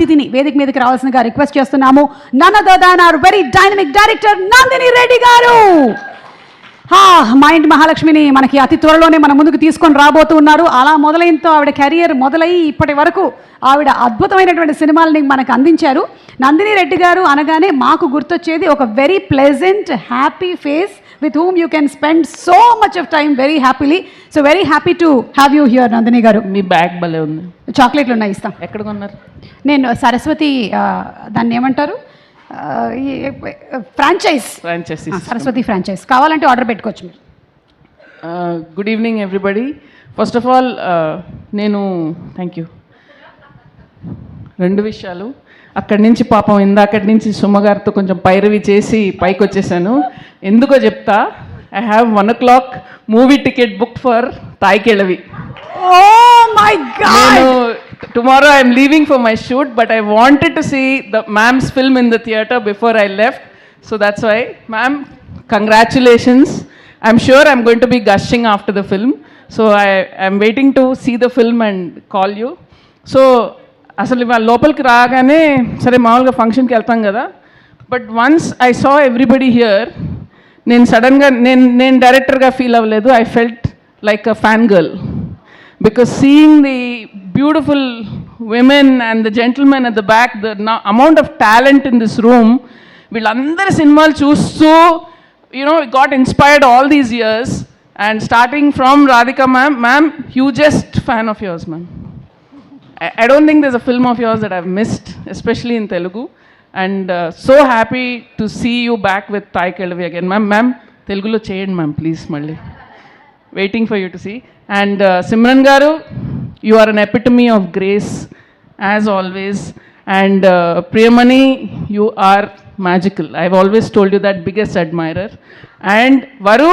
అతిథిని వేదిక మీదకి రావాల్సిందిగా రిక్వెస్ట్ చేస్తున్నాము. None other than our very dynamic director Nandini Reddy garu. Mind మహాలక్ష్మిని మనకి అతి త్వరలోనే మన ముందుకు తీసుకొని రాబోతున్నారు. అలా మొదలైనతో ఆవిడ కెరియర్ మొదలై ఇప్పటి వరకు ఆవిడ అద్భుతమైనటువంటి సినిమాలని మనకు అందించారు. నందిని రెడ్డి గారు అనగానే మాకు గుర్తొచ్చేది ఒక very pleasant happy face with whom you can spend so much of time very happily. So very happy to have you here, Nandini garu. Me bag భలే ఉంది. చాక్లెట్లు ఉన్నాయి, ఇస్తాం. ఎక్కడ కొన్నారు? నేను సరస్వతి దాన్ని ఏమంటారు, ఫ్రాంచైజ్ సరస్వతి ఫ్రాంచైజ్ కావాలంటే ఆర్డర్ పెట్టుకోవచ్చు మీరు. Good evening everybody. First of all నేను థ్యాంక్ యూ. రెండు విషయాలు. అక్కడి నుంచి పాపం ఇందాకటి నుంచి సుమ్మగారితో కొంచెం పైరవి చేసి పైకి వచ్చేసాను. ఎందుకో చెప్తా. I have 1 o'clock movie ticket book for తాయికెళవి. Tomorrow I'm leaving for my shoot, but I wanted to see the ma'am's film in the theatre before I left. So that's why ma'am, congratulations. I'm sure I'm going to be gushing after the film. So I'm waiting to see the film and call you. So అసలు ఇవాళ లోపలికి రాగానే సరే మామూలుగా ఫంక్షన్కి వెళ్తాం కదా, but once I saw everybody here, నేను సడన్గా నేను డైరెక్టర్గా ఫీల్ అవ్వలేదు. I felt like a fan girl because seeing the beautiful women and the gentlemen at the back, the amount of talent in this room. వీళ్ళందరి సినిమాలు చూస్తూ you know got inspired all these years. And starting from Radhika ma'am, hugest fan of yours ma'am. I don't think there's a film of yours that I've missed, especially in Telugu. And so happy to see you back with Thai Kelavi again. Ma'am, Telugulo cheyandi ma'am, please, malli. Waiting for you to see. And Simran garu, you are an epitome of grace, as always. And Priyamani, you are magical. I've always told you that, biggest admirer. And Varu,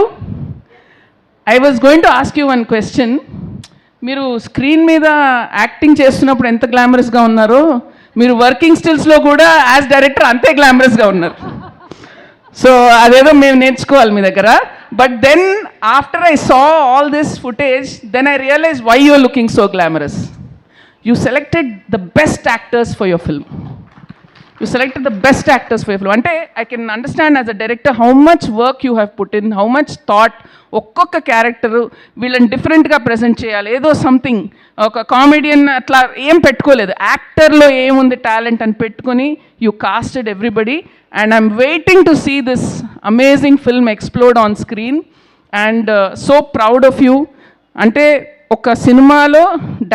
I was going to ask you one question. మీరు screen మీద acting చేస్తున్నప్పుడు ఎంత గ్లామరస్గా ఉన్నారో, మీరు working స్టిల్స్లో కూడా as director అంతే గ్లామరస్గా ఉన్నారు. So అదేదో మేము నేర్చుకోవాలి మీ దగ్గర. But then after I saw all this footage, then I realise why you are looking so glamorous. You selected the best actors for your film. You selected the best actors for your film. Ante I can understand as a director how much work you have put in, how much thought. ఒక్కొక్క character వీళ్ళని డిఫరెంట్గా present చేయాలి, ఏదో something. ఒక comedian అట్లా ఏం పెట్టుకోలేదు, యాక్టర్లో ఏముంది టాలెంట్ అని పెట్టుకొని you casted everybody. And I'm waiting to see this amazing film explored on screen. And so proud of you. అంటే ఒక సినిమాలో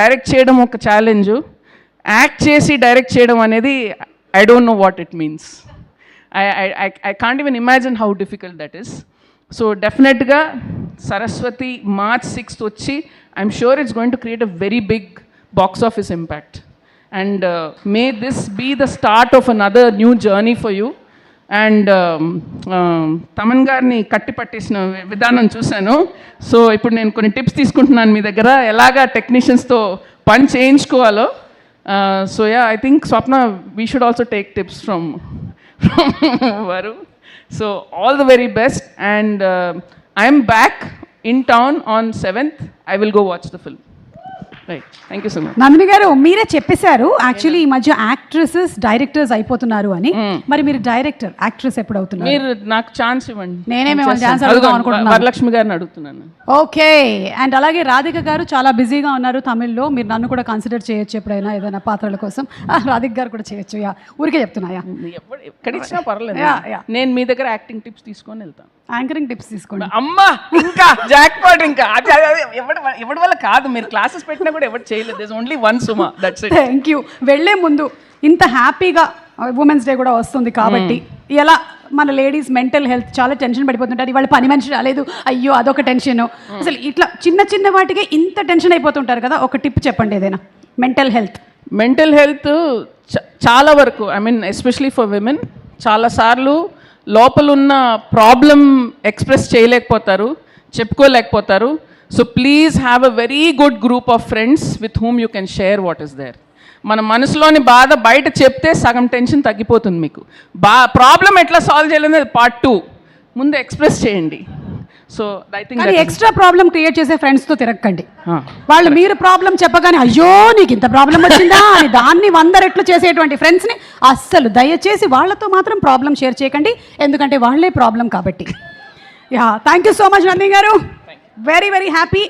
డైరెక్ట్ చేయడం ఒక ఛాలెంజు, యాక్ట్ చేసి డైరెక్ట్ చేయడం అనేది I don't know what it means. I can't even imagine how difficult that is. So definitely Saraswati March 6th వచ్చి I'm sure it's going to create a very big box office impact. And may this be the start of another new journey for you. And Thaman గారిని కట్టి పట్టేసిన విధానం చూశాను. So ఇప్పుడు నేను కొన్ని tips తీసుకుంటున్నాను మీ దగ్గర, ఎలాగా టెక్నీషియన్స్తో పని చేయించుకోవాలో. So yeah, I think Swapna, we should also take tips from Varu. So all the very best. And I am back in town on 7th. I will go watch the film. Right. Thank you so much. Nandini గారు, మీరే చెప్పేశారు actually ఈ మధ్య actresses directors అయిపోతున్నారు అని. మరి మీరు director actress ఎప్పుడు అవుతున్నారు? మీరు నాకు ఛాన్స్ ఇవ్వండి. నేనే మిమ్మల్ని ఛాన్స్ అడుగుదాం అనుకుంటున్నాను. వరలక్ష్మి గారిని అడుగుతున్నాను. ఓకే. అండ్ అలాగే రాధిక గారు చాలా బిజీగా ఉన్నారు తమిళ్లో, మీరు నన్ను కూడా కన్సిడర్ చేయొచ్చు ఎప్పుడైనా ఏదైనా పాత్రల కోసం. రాధిక గారు కూడా చేయొచ్చు. ఊరికే చెప్తున్నాయా, ఎక్కడ ఇచ్చినా పర్లేదు. నేను మీ దగ్గర యాక్టింగ్ టిప్స్ తీసుకొని వెళ్తాను. యాంకరింగ్ టిప్స్ తీసుకోండి. అమ్మా ఇంకా జాక్ పాట్. ఇంకా ఎవరి వల్ల కాదు, మీరు క్లాసెస్ పెట్టినా కూడా ఎవరు చేయలేదు. This only one Suma, that's it. Thank you. వెళ్ళే ముందు ఇంత హ్యాపీగా ఉమెన్స్ డే కూడా వస్తుంది కాబట్టి ఎలా మన లేడీస్ మెంటల్ హెల్త్ చాలా టెన్షన్ పడిపోతుంటారు. ఇవాళ పని మనిషి రాలేదు, అయ్యో అదొక టెన్షన్. అసలు ఇట్లా చిన్న చిన్న వాటికే ఇంత టెన్షన్ అయిపోతుంటారు కదా, ఒక టిప్ చెప్పండి ఏదైనా. మెంటల్ హెల్త్ చాలా వరకు, I mean especially for women, చాలాసార్లు లోపల ఉన్న ప్రాబ్లం ఎక్స్ప్రెస్ చేయలేకపోతారు, చెప్పుకోలేకపోతారు. So please have a very good group of friends with whom you can share what is there. మన మనసులోని బాధ బయట చెప్తే సగం టెన్షన్ తగ్గిపోతుంది మీకు. ప్రాబ్లం ఎట్లా సాల్వ్ చేయాలనేది పార్ట్ 2. ముందు ఎక్స్ప్రెస్ చేయండి. సో ఐ థింక్ కానీ ఎక్స్ట్రా ప్రాబ్లం క్రియేట్ చేసే ఫ్రెండ్స్తో తిరగకండి. వాళ్ళు మీరు ప్రాబ్లం చెప్పగానే అయ్యో నీకు ఇంత ప్రాబ్లం వచ్చిందా అని దాన్ని 100 రెట్లు చేసేటువంటి ఫ్రెండ్స్ని అస్సలు దయచేసి వాళ్ళతో మాత్రం ప్రాబ్లం షేర్ చేయకండి, ఎందుకంటే వాళ్ళే ప్రాబ్లం కాబట్టి. Yeah, thank you so much Nandini గారు. Very very happy.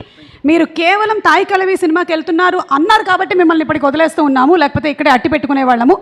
మీరు కేవలం తాయి కలవి సినిమాకి వెళ్తున్నారు అన్నారు కాబట్టి మిమ్మల్ని ఇప్పటికి వదిలేస్తూ ఉన్నాము, లేకపోతే ఇక్కడే అట్టి పెట్టుకునే వాళ్ళము.